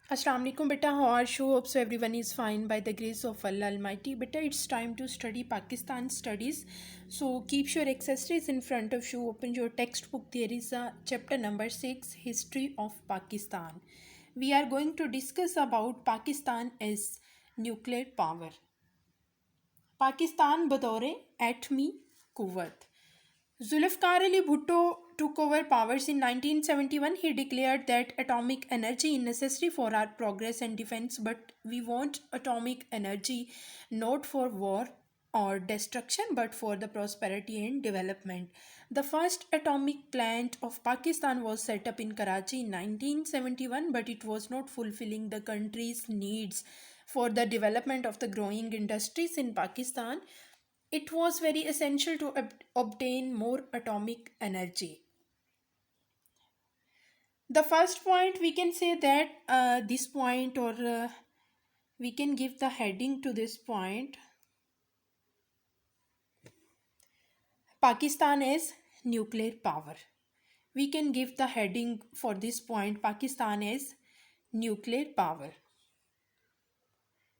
Assalamu alaikum beta, how are you? Hope so everyone is fine by the grace of Allah Almighty. Beta, it's time to study Pakistan studies. So keep your accessories in front of you. Open your textbook. There is a chapter number 6, History of Pakistan. We are going to discuss about Pakistan as nuclear power. Pakistan बतौर एटमी कुव्वत. Zulfikar Ali Bhutto took over powers in 1971. He declared that atomic energy is necessary for our progress and defense, but we want atomic energy not for war or destruction, but for the prosperity and development. The first atomic plant of Pakistan was set up in Karachi in 1971, but it was not fulfilling the country's needs for the development of the growing industries in Pakistan. It was very essential to obtain more atomic energy. The first point, we can say that this point, or we can give the heading to this point, Pakistan as nuclear power. We can give the heading for this point, Pakistan as nuclear power.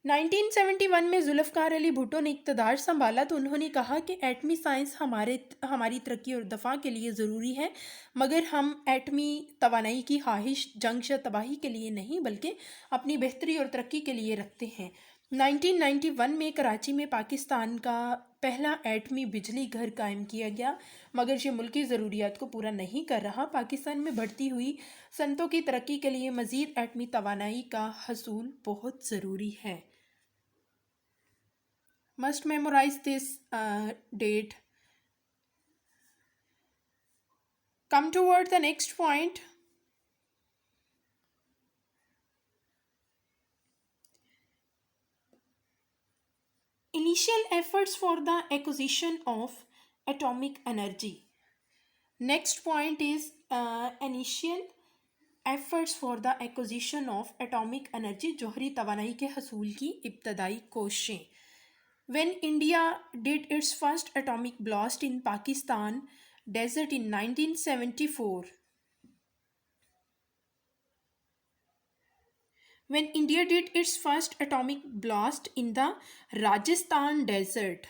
1971 में जुल्फ़िकार अली भुट्टो ने इक़्तिदार संभाला तो उन्होंने कहा कि एटमी science हमारी तरक्की और दफ़ा के लिए ज़रूरी है, मगर हम एटमी तवानाई की ख्वाहिश जंग या तबाही के लिए नहीं बल्कि अपनी बेहतरी और तरक्की के लिए रखते हैं. 1991 में कराची में पाकिस्तान का पहला एटमी बिजली घर कायम किया गया, मगर ये मुल्की ज़रूरियात को पूरा नहीं कर रहा. पाकिस्तान में बढ़ती हुई सनतों की तरक्की के लिए मज़ीद एटमी तवानाई का हसूल बहुत ज़रूरी है. Must memorize this date. Come toward the next point. Initial efforts for the acquisition of atomic energy. Next point is initial efforts for the acquisition of atomic energy. जोहरी तवानाई के हसूल की इब्तदाई कोशिशें. When India did its first atomic blast in Pakistan desert in 1974. When India did its first atomic blast in the Rajasthan desert.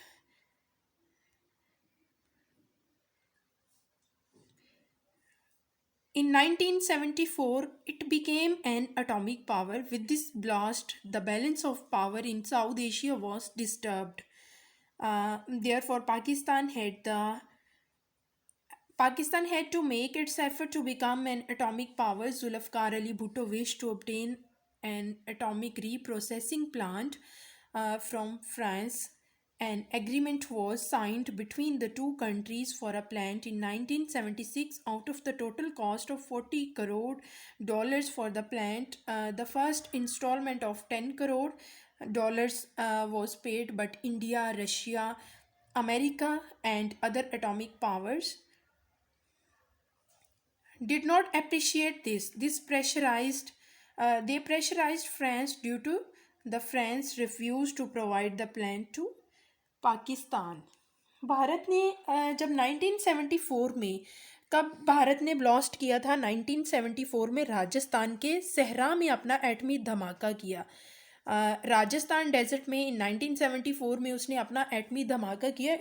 In 1974, it became an atomic power. With this blast, the balance of power in South Asia was disturbed. Therefore, Pakistan had to make its effort to become an atomic power. Zulfikar Ali Bhutto wished to obtain an atomic reprocessing plant from France. An agreement was signed between the two countries for a plant in 1976. Out of the total cost of $40 crore for the plant, the first installment of $10 crore was paid, but India, Russia, America, and other atomic powers did not appreciate this. They pressurized France due to the France refused to provide the plant to Pakistan. Bharat ने जब 1974 में कब भारत ने blast किया था 1974 में राजस्थान के सहरा में अपना एटमी धमाका किया. राजस्थान डेजर्ट में 1974 में उसने अपना एटमी धमाका किया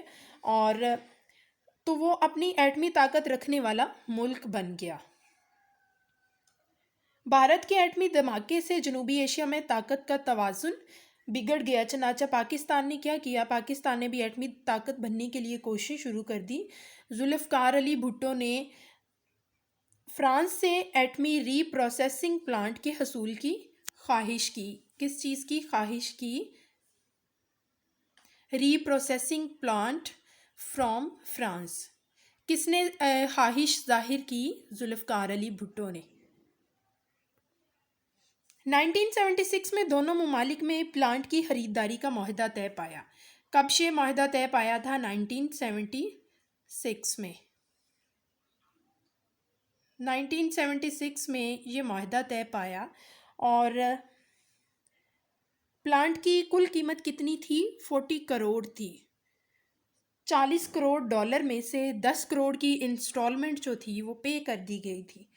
और तो वो अपनी एटमी ताकत रखने वाला मुल्क बन गया. भारत के एटमी धमाके से जनूबी एशिया में ताकत का तवाज़ुन बिगड़ गया. चनाचा पाकिस्तान ने क्या किया? पाकिस्तान ने भी एटमी ताकत बनने के लिए कोशिश शुरू कर दी. जुल्फ़िकार अली भुट्टो ने फ्रांस से एटमी रीप्रोसेसिंग प्लांट के हसूल की ख्वाहिश की. किस चीज़ की ख्वाहिश की? Reprocessing plant from France. किसने ख्वाहिश जाहिर की? जुल्फ़िकार अली भुट्टो ने. 1976 में दोनों ममालिक में प्लांट की खरीदारी का माहिदा तय पाया. कब से माहिदा तय पाया था? 1976 में. 1976 में ये माहिदा तय पाया और प्लांट की कुल कीमत कितनी थी? 40 करोड़ थी. $40 करोड़ में से 10 करोड़ की इंस्टॉलमेंट जो थी वो पे कर दी गई थी.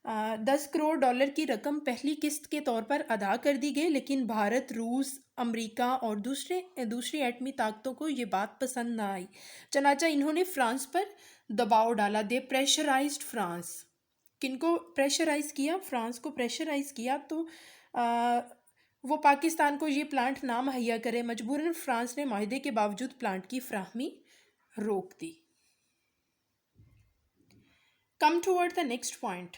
$10 करोड़ की रकम पहली किस्त के तौर पर अदा कर दी गई, लेकिन भारत, रूस, अमेरिका और दूसरी एटमी ताकतों को ये बात पसंद ना आई। चनाचा इन्होंने फ्रांस पर दबाव डाला। दे प्रेशराइज्ड फ्रांस। किनको प्रेशराइज किया? फ्रांस को प्रेशराइज किया। तो आ, वो पाकिस्तान को ये प्लांट ना मुहैया करे। मजबूरन फ्रांस ने माहिदे के बावजूद प्लांट की फ्राहमी रोक दी। Come toward the next point.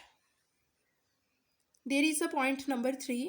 There is a point number 3.